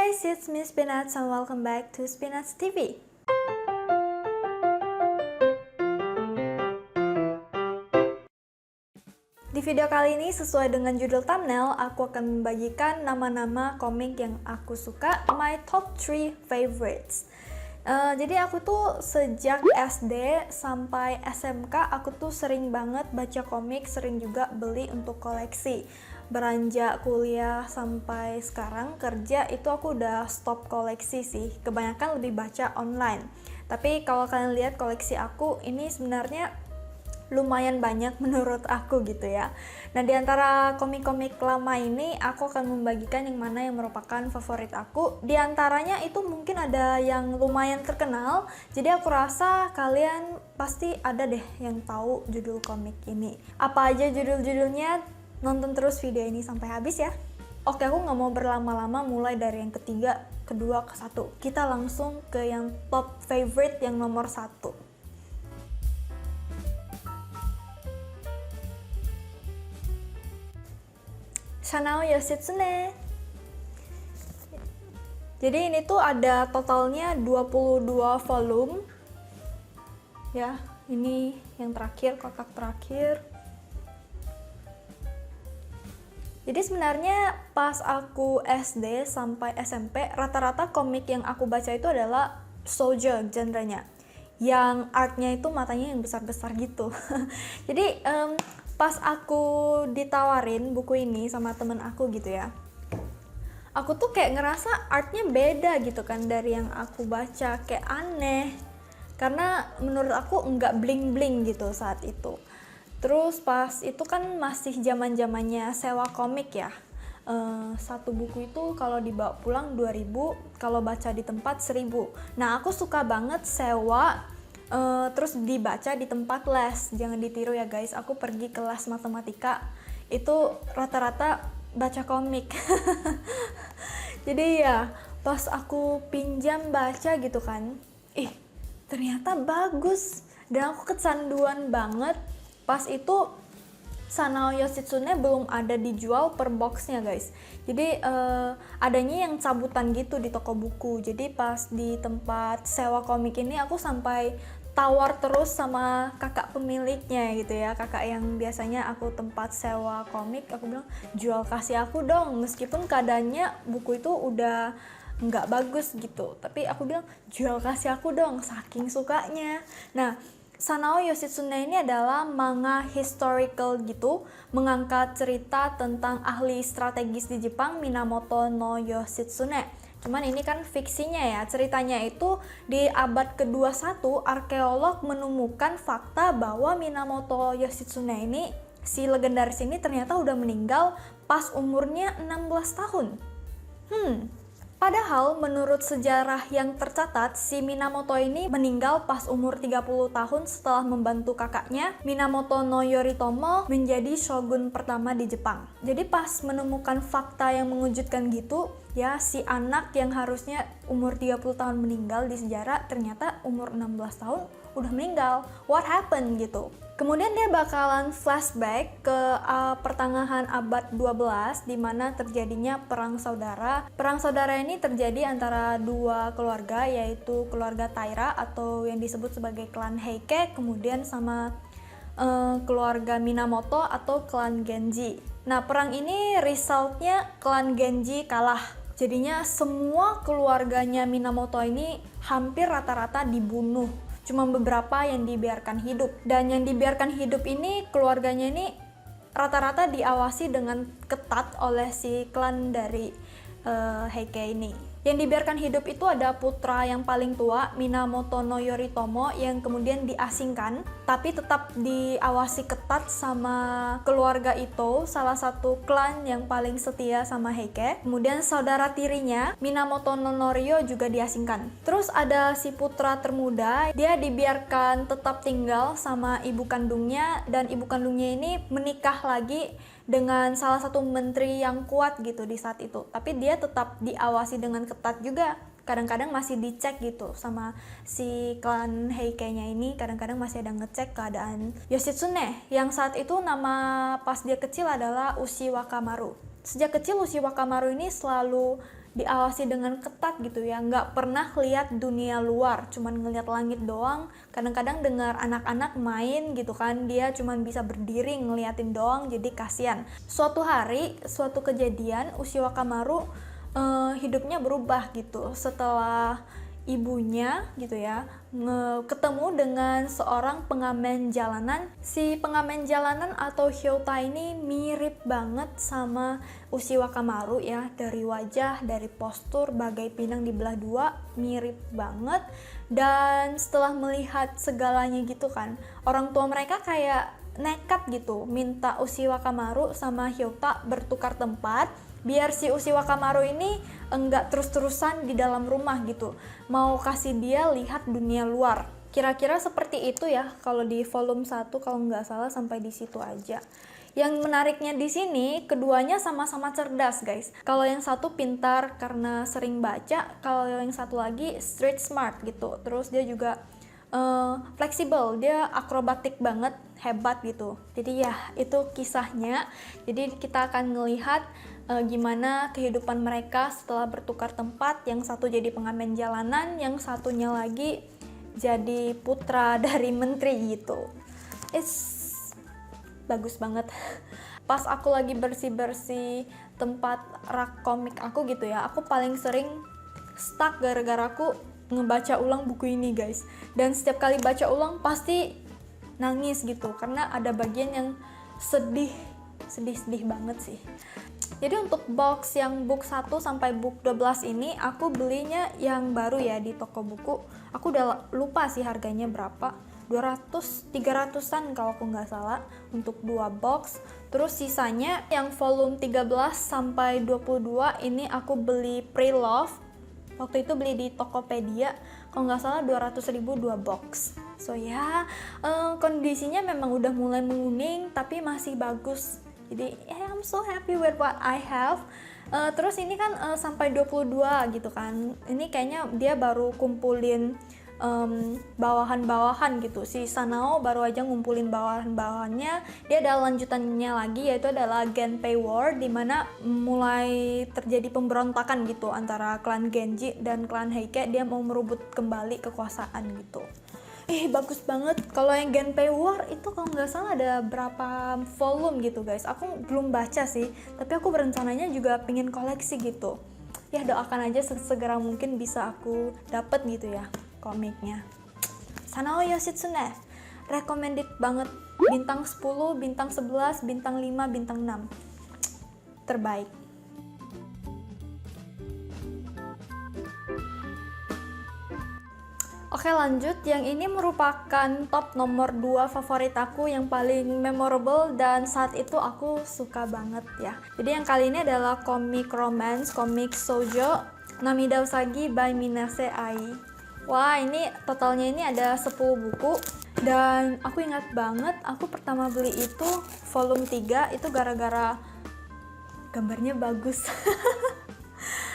guys, it's Miss Spinach and welcome back to Spinach TV. Di video kali ini, sesuai dengan judul thumbnail, aku akan membagikan nama-nama komik yang aku suka, my top 3 favorites. Jadi aku tuh sejak SD sampai SMK, aku tuh sering banget baca komik, sering juga beli untuk koleksi. Beranjak kuliah sampai sekarang kerja itu aku udah stop koleksi sih, kebanyakan lebih baca online. Tapi kalau kalian lihat koleksi aku ini sebenarnya lumayan banyak menurut aku gitu ya. Nah, di antara komik-komik lama ini aku akan membagikan yang mana yang merupakan favorit aku. Di antaranya itu mungkin ada yang lumayan terkenal, jadi aku rasa kalian pasti ada deh yang tahu judul komik ini. Apa aja judul-judulnya? Nonton terus video ini sampai habis ya. Oke, aku nggak mau berlama-lama, mulai dari yang ketiga, kedua, ke satu. Kita langsung ke yang top favorite yang nomor 1. Sanao Yoshitsune. Jadi ini tuh ada totalnya 22 volume. Ya, ini yang terakhir, kotak terakhir. Jadi sebenarnya pas aku SD sampai SMP, rata-rata komik yang aku baca itu adalah shoujo genrenya, yang artnya itu matanya yang besar-besar gitu. Jadi pas aku ditawarin buku ini sama temen aku gitu ya, aku tuh kayak ngerasa artnya beda gitu kan dari yang aku baca, kayak aneh. Karena menurut aku nggak bling-bling gitu saat itu. Terus pas itu kan masih zaman-zamannya sewa komik ya. Satu buku itu kalau dibawa pulang 2.000, kalau baca di tempat 1.000. Nah, aku suka banget sewa terus dibaca di tempat les. Jangan ditiru ya guys, aku pergi ke les matematika itu rata-rata baca komik. Jadi ya pas aku pinjam baca gitu kan, ternyata bagus dan aku kecanduan banget. Pas itu Sanao Yoshitsune belum ada dijual per boxnya guys, jadi adanya yang cabutan gitu di toko buku. Jadi pas di tempat sewa komik ini aku sampai tawar terus sama kakak pemiliknya gitu ya, kakak yang biasanya aku tempat sewa komik. Aku bilang, jual kasih aku dong, meskipun keadaannya buku itu udah nggak bagus gitu, tapi aku bilang jual kasih aku dong, saking sukanya. Nah, Sanao Yoshitsune ini adalah manga historical gitu, mengangkat cerita tentang ahli strategis di Jepang, Minamoto no Yoshitsune. Cuman ini kan fiksinya ya, ceritanya itu di abad ke-21, arkeolog menemukan fakta bahwa Minamoto Yoshitsune ini, si legendaris ini ternyata udah meninggal pas umurnya 16 tahun. Padahal menurut sejarah yang tercatat, si Minamoto ini meninggal pas umur 30 tahun setelah membantu kakaknya, Minamoto no Yoritomo, menjadi shogun pertama di Jepang. Jadi pas menemukan fakta yang mengejutkan gitu, ya si anak yang harusnya umur 30 tahun meninggal di sejarah, ternyata umur 16 tahun udah meninggal. What happened gitu? Kemudian dia bakalan flashback ke pertengahan abad 12 di mana terjadinya perang saudara. Perang saudara ini terjadi antara dua keluarga, yaitu keluarga Taira atau yang disebut sebagai klan Heike, kemudian sama keluarga Minamoto atau klan Genji. Nah, perang ini resultnya klan Genji kalah. Jadinya semua keluarganya Minamoto ini hampir rata-rata dibunuh. Cuma beberapa yang dibiarkan hidup, dan yang dibiarkan hidup ini keluarganya ini rata-rata diawasi dengan ketat oleh si klan dari Heike ini. Yang dibiarkan hidup itu ada putra yang paling tua, Minamoto no Yoritomo, yang kemudian diasingkan, tapi tetap diawasi ketat sama keluarga Ito, salah satu klan yang paling setia sama Heike. Kemudian saudara tirinya, Minamoto no Norio, juga diasingkan. Terus ada si putra termuda, dia dibiarkan tetap tinggal sama ibu kandungnya, dan ibu kandungnya ini menikah lagi dengan salah satu menteri yang kuat gitu di saat itu. Tapi dia tetap diawasi dengan ketat juga. Kadang-kadang masih dicek gitu sama si klan Heike-nya ini, kadang-kadang masih ada ngecek keadaan Yoshitsune, yang saat itu nama pas dia kecil adalah Ushi Wakamaru. Sejak kecil Ushi Wakamaru ini selalu diawasi dengan ketat gitu ya, nggak pernah lihat dunia luar, cuman ngeliat langit doang. Kadang-kadang dengar anak-anak main gitu kan, dia cuman bisa berdiri ngeliatin doang, jadi kasihan. Suatu hari, suatu kejadian, Uchiwa Kamaru hidupnya berubah gitu setelah ibunya gitu ya ketemu dengan seorang pengamen jalanan. Si pengamen jalanan atau Hyota ini mirip banget sama Uchiwa Kamaru ya, dari wajah, dari postur, bagai pinang dibelah dua, mirip banget. Dan setelah melihat segalanya gitu kan, orang tua mereka kayak nekat gitu minta Uchiwa Kamaru sama Hyota bertukar tempat biar si Uchiwa Kamaru ini enggak terus-terusan di dalam rumah gitu, mau kasih dia lihat dunia luar. Kira-kira seperti itu ya kalau di volume 1, kalau nggak salah sampai di situ aja. Yang menariknya di sini keduanya sama-sama cerdas guys. Kalau yang satu pintar karena sering baca, kalau yang satu lagi street smart gitu. Terus dia juga fleksibel, dia akrobatik banget, hebat gitu. Jadi ya itu kisahnya. Jadi kita akan ngelihat gimana kehidupan mereka setelah bertukar tempat. Yang satu jadi pengamen jalanan, yang satunya lagi jadi putra dari menteri gitu. Bagus banget. Pas aku lagi bersih-bersih tempat rak komik aku gitu ya, aku paling sering stuck gara-gara aku ngebaca ulang buku ini guys. Dan setiap kali baca ulang pasti nangis gitu, karena ada bagian yang sedih banget sih. Jadi untuk box yang book 1 sampai book 12 ini aku belinya yang baru ya di toko buku. Aku udah lupa sih harganya berapa, 300-an kalau aku nggak salah untuk 2 box. Terus sisanya yang volume 13 sampai 22 ini aku beli pre-love. Waktu itu beli di Tokopedia, kalau nggak salah 200.000 2 box. So ya, kondisinya memang udah mulai menguning tapi masih bagus. Jadi I'm so happy with what I have. Terus ini kan sampai 22 gitu kan. Ini kayaknya dia baru kumpulin bawahan-bawahan gitu. Si Sanao baru aja ngumpulin bawahan-bawahannya. Dia ada lanjutannya lagi, yaitu adalah Genpei War, dimana mulai terjadi pemberontakan gitu antara klan Genji dan klan Heike. Dia mau merebut kembali kekuasaan gitu. Bagus banget. Kalau yang Genpei War itu kalau nggak salah ada berapa volume gitu guys. Aku belum baca sih, tapi aku berencananya juga pengen koleksi gitu. Ya doakan aja segera mungkin bisa aku dapet gitu ya komiknya. Sanao Yoshitsune, recommended banget. Bintang 10, bintang 11, bintang 5, bintang 6. Terbaik. Oke lanjut, yang ini merupakan top nomor 2 favorit aku yang paling memorable dan saat itu aku suka banget ya. Jadi yang kali ini adalah komik romance, komik shoujo Namida Usagi by Minase Ai. Wah ini totalnya ini ada 10 buku dan aku ingat banget aku pertama beli itu volume 3 itu gara-gara gambarnya bagus.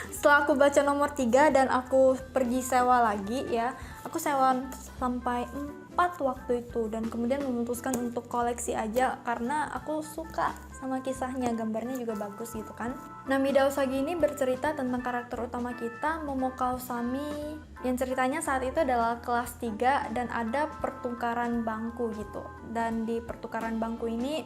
Setelah aku baca nomor 3 dan aku pergi sewa lagi ya, aku sewa sampai 4 waktu itu dan kemudian memutuskan untuk koleksi aja karena aku suka sama kisahnya, gambarnya juga bagus gitu kan. Namida Usagi ini bercerita tentang karakter utama kita, Momoka Usami, yang ceritanya saat itu adalah kelas 3 dan ada pertukaran bangku gitu. Dan di pertukaran bangku ini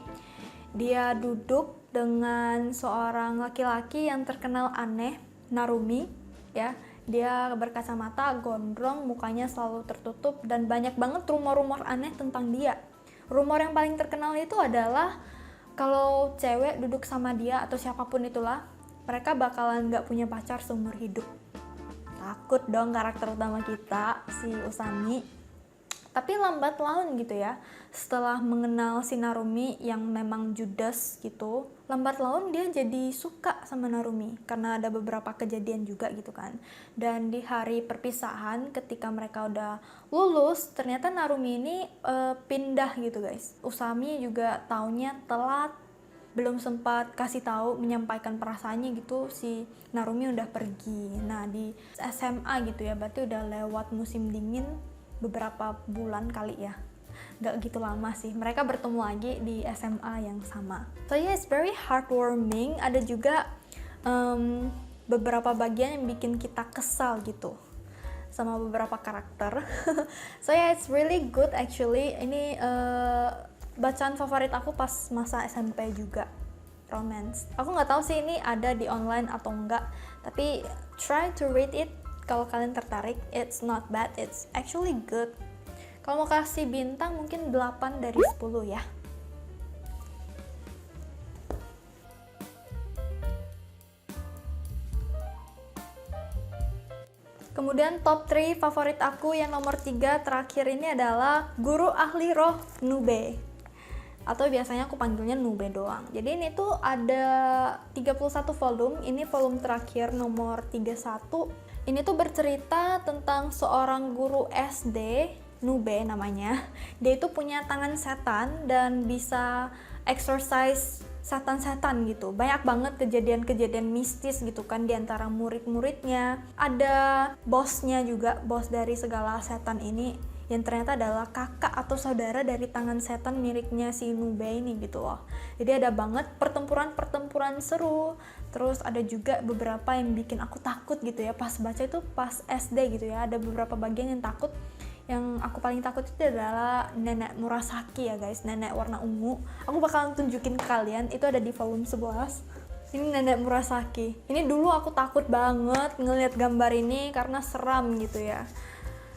dia duduk dengan seorang laki-laki yang terkenal aneh, Narumi ya. Dia berkacamata, gondrong, mukanya selalu tertutup dan banyak banget rumor-rumor aneh tentang dia. Rumor yang paling terkenal itu adalah kalau cewek duduk sama dia atau siapapun itulah, mereka bakalan gak punya pacar seumur hidup. Takut dong karakter utama kita, si Usami. Tapi lambat laun gitu ya, setelah mengenal si Narumi yang memang judes gitu, lambat laun dia jadi suka sama Narumi karena ada beberapa kejadian juga gitu kan. Dan di hari perpisahan ketika mereka udah lulus, ternyata Narumi ini pindah gitu guys. Usami juga taunya telat, belum sempat kasih tahu menyampaikan perasaannya gitu, si Narumi udah pergi. Nah di SMA gitu ya, berarti udah lewat musim dingin beberapa bulan kali ya, gak gitu lama sih, mereka bertemu lagi di SMA yang sama. So yeah, it's very heartwarming. Ada juga beberapa bagian yang bikin kita kesal gitu sama beberapa karakter. So yeah, it's really good actually. Ini bacaan favorit aku pas masa SMP juga, romance. Aku nggak tahu sih ini ada di online atau enggak, tapi try to read it kalau kalian tertarik. It's not bad, it's actually good. Kalau mau kasih bintang mungkin 8 dari 10 ya. Kemudian top 3 favorit aku yang nomor 3 terakhir ini adalah Guru Ahli Roh Nube, atau biasanya aku panggilnya Nube doang. Jadi ini tuh ada 31 volume, ini volume terakhir nomor 31. Ini tuh bercerita tentang seorang guru SD, Nube namanya. Dia itu punya tangan setan dan bisa exorcise setan-setan gitu. Banyak banget kejadian-kejadian mistis gitu kan di antara murid-muridnya. Ada bosnya juga, bos dari segala setan ini, yang ternyata adalah kakak atau saudara dari tangan setan miliknya si Nube ini gitu loh. Jadi ada banget pertempuran-pertempuran seru. Terus ada juga beberapa yang bikin aku takut gitu ya. Pas baca itu pas SD gitu ya, ada beberapa bagian yang takut. Yang aku paling takut itu adalah nenek Murasaki ya guys, nenek warna ungu. Aku bakalan tunjukin ke kalian, itu ada di volume 11. Ini nenek Murasaki. Ini dulu aku takut banget ngeliat gambar ini karena seram gitu ya.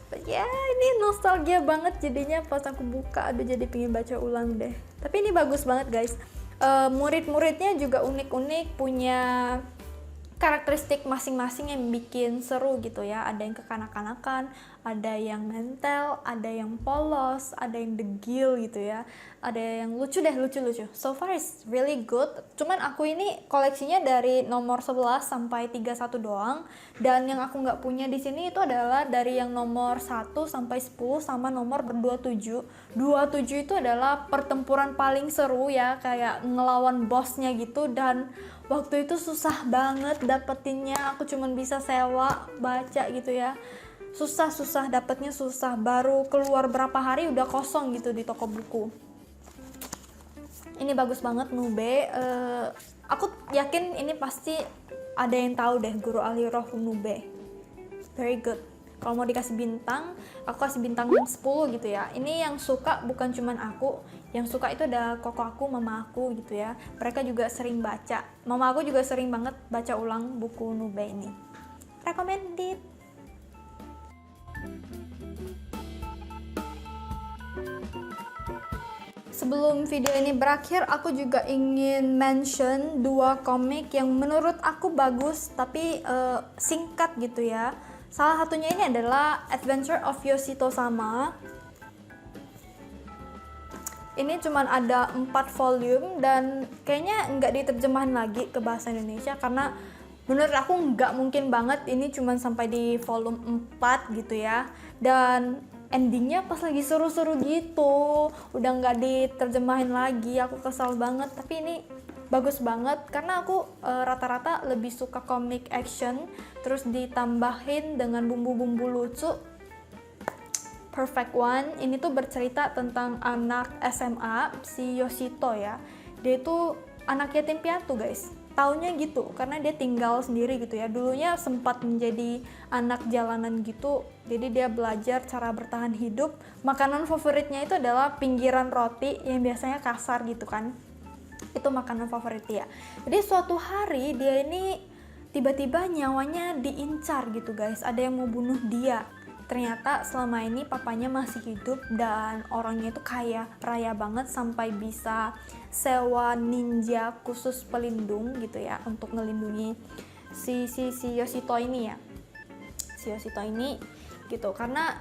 But ya, ini nostalgia banget jadinya pas aku buka. Aduh, jadi pengen baca ulang deh. Tapi ini bagus banget guys. Murid-muridnya juga unik-unik, punya karakteristik masing-masing yang bikin seru gitu ya. Ada yang kekanak-kanakan, ada yang mental, ada yang polos, ada yang degil gitu ya, ada yang lucu deh, lucu-lucu. So far it's really good. Cuman aku ini koleksinya dari nomor 11 sampai 31 doang, dan yang aku nggak punya di sini itu adalah dari yang nomor 1 sampai 10 sama nomor 27. 27 itu adalah pertempuran paling seru ya, kayak ngelawan bosnya gitu, dan waktu itu susah banget dapetinnya. Aku cuman bisa sewa baca gitu ya, susah dapetnya, susah. Baru keluar berapa hari udah kosong gitu di toko buku. Ini bagus banget Nube. Aku yakin ini pasti ada yang tahu deh, Guru Ahli Roh Nube. Very good. Kalau mau dikasih bintang, aku kasih bintang 10 gitu ya. Ini yang suka bukan cuman aku, yang suka itu ada koko aku, mama aku gitu ya. Mereka juga sering baca. Mama aku juga sering banget baca ulang buku Nube ini. Recommended. Sebelum video ini berakhir, aku juga ingin mention 2 komik yang menurut aku bagus, tapi singkat gitu ya. Salah satunya ini adalah Adventure of Yoshito Sama. Ini cuman ada 4 volume dan kayaknya nggak diterjemahin lagi ke bahasa Indonesia, karena menurut aku nggak mungkin banget ini cuman sampai di volume 4 gitu ya. Dan endingnya pas lagi seru-seru gitu, udah nggak diterjemahin lagi. Aku kesal banget, tapi ini bagus banget karena aku rata-rata lebih suka komik action terus ditambahin dengan bumbu-bumbu lucu. Perfect one. Ini tuh bercerita tentang anak SMA si Yoshito ya. Dia itu anak yatim piatu guys. Taunya gitu karena dia tinggal sendiri gitu ya. Dulunya sempat menjadi anak jalanan gitu. Jadi dia belajar cara bertahan hidup. Makanan favoritnya itu adalah pinggiran roti yang biasanya kasar gitu kan. Itu makanan favorit dia. Jadi suatu hari dia ini tiba-tiba nyawanya diincar gitu guys. Ada yang mau bunuh dia. Ternyata selama ini papanya masih hidup dan orangnya itu kaya raya banget sampai bisa sewa ninja khusus pelindung gitu ya untuk ngelindungi si Yoshito ini ya. Si Yoshito ini gitu, karena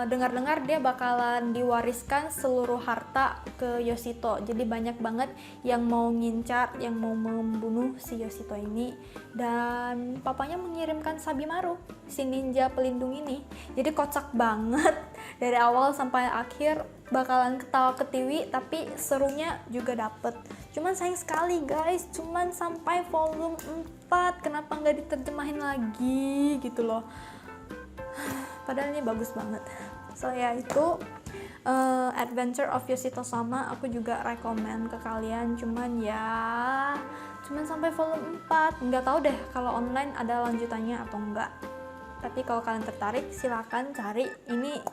dengar-dengar dia bakalan diwariskan seluruh harta ke Yoshito. Jadi banyak banget yang mau ngincar, yang mau membunuh si Yoshito ini, dan papanya mengirimkan Sabimaru, si ninja pelindung ini. Jadi kocak banget dari awal sampai akhir, bakalan ketawa ketiwi tapi serunya juga dapet. Cuman sayang sekali guys, cuman sampai volume 4, kenapa nggak diterjemahin lagi gitu loh. Padahal ini bagus banget. So ya itu Adventure of Yoshito Sama, aku juga rekomen ke kalian. Cuman ya cuman sampai volume 4. Nggak tahu deh kalau online ada lanjutannya atau enggak. Tapi kalau kalian tertarik silakan cari. Ini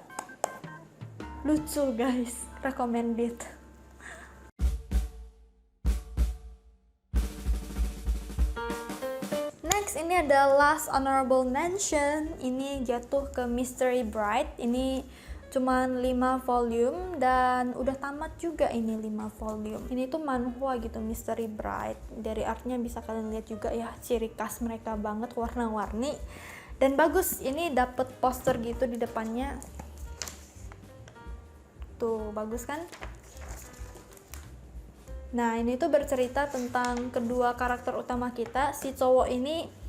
lucu guys, recommended. Next, ini ada last honorable mention. Ini jatuh ke Mystery Bride. Ini cuman 5 volume dan udah tamat juga ini 5 volume. Ini tuh manhwa gitu, Mystery Bride. Dari artnya bisa kalian lihat juga ya, ciri khas mereka banget, warna-warni dan bagus. Ini dapet poster gitu di depannya. Tuh, bagus kan? Nah, ini tuh bercerita tentang kedua karakter utama kita. Si cowok ini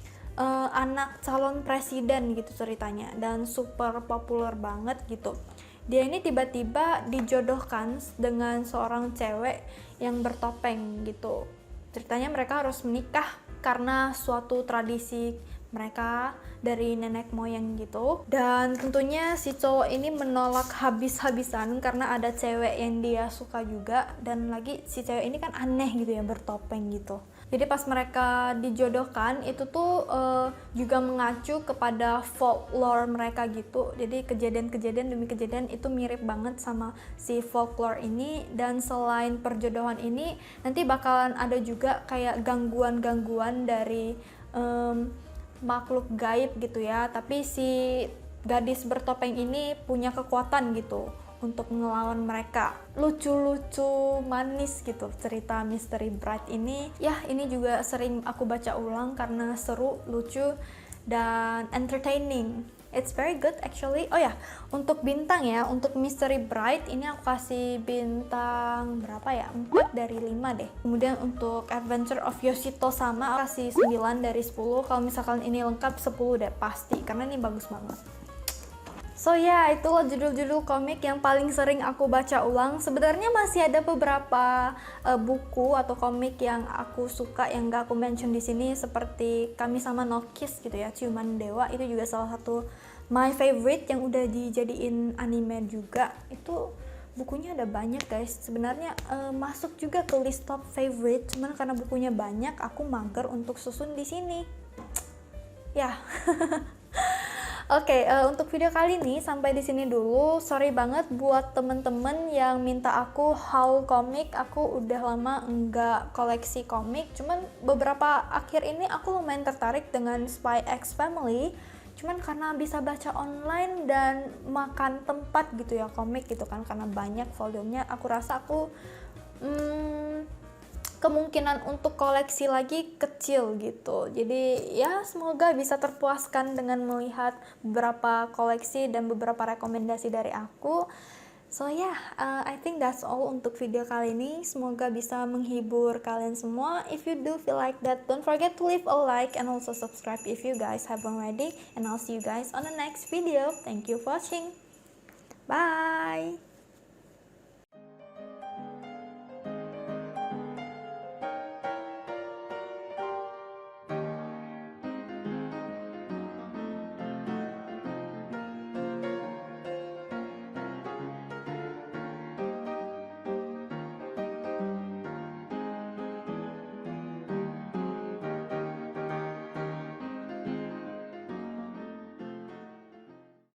anak calon presiden gitu ceritanya, dan super populer banget gitu. Dia ini tiba-tiba dijodohkan dengan seorang cewek yang bertopeng gitu. Ceritanya mereka harus menikah karena suatu tradisi mereka dari nenek moyang gitu. Dan tentunya si cowok ini menolak habis-habisan karena ada cewek yang dia suka juga, dan lagi si cewek ini kan aneh gitu ya, bertopeng gitu. Jadi pas mereka dijodohkan itu tuh juga mengacu kepada folklore mereka gitu. Jadi kejadian-kejadian demi kejadian itu mirip banget sama si folklore ini. Dan selain perjodohan ini, nanti bakalan ada juga kayak gangguan-gangguan dari makhluk gaib gitu ya. Tapi si gadis bertopeng ini punya kekuatan gitu untuk ngelawan mereka. Lucu-lucu, manis gitu cerita Mystery Bride ini. Ya, ini juga sering aku baca ulang karena seru, lucu, dan entertaining. It's very good actually. Oh ya, untuk bintang ya, untuk Mystery Bride ini aku kasih bintang berapa ya? 4 dari 5 deh. Kemudian untuk Adventure of Yoshito sama aku kasih 9 dari 10. Kalau misalkan ini lengkap 10 deh pasti, karena ini bagus banget. So ya, itulah judul-judul komik yang paling sering aku baca ulang. Sebenarnya masih ada beberapa buku atau komik yang aku suka yang gak aku mention di sini, seperti Kami-sama no Kiss gitu ya, Ciuman Dewa. Itu juga salah satu my favorite yang udah dijadiin anime juga. Itu bukunya ada banyak guys. Sebenarnya masuk juga ke list top favorite, cuman karena bukunya banyak aku mager untuk susun di sini. Ya. Oke, untuk video kali ini sampai di sini dulu. Sorry banget buat temen-temen yang minta aku haul komik. Aku udah lama nggak koleksi komik. Cuman beberapa akhir ini aku lumayan tertarik dengan Spy X Family. Cuman karena bisa baca online dan makan tempat gitu ya komik gitu kan, karena banyak volumenya. Aku rasa aku kemungkinan untuk koleksi lagi kecil gitu. Jadi ya semoga bisa terpuaskan dengan melihat beberapa koleksi dan beberapa rekomendasi dari aku. So yeah, I think that's all untuk video kali ini. Semoga bisa menghibur kalian semua. If you do feel like that, don't forget to leave a like and also subscribe if you guys haven't already. And I'll see you guys on the next video. Thank you for watching. Bye!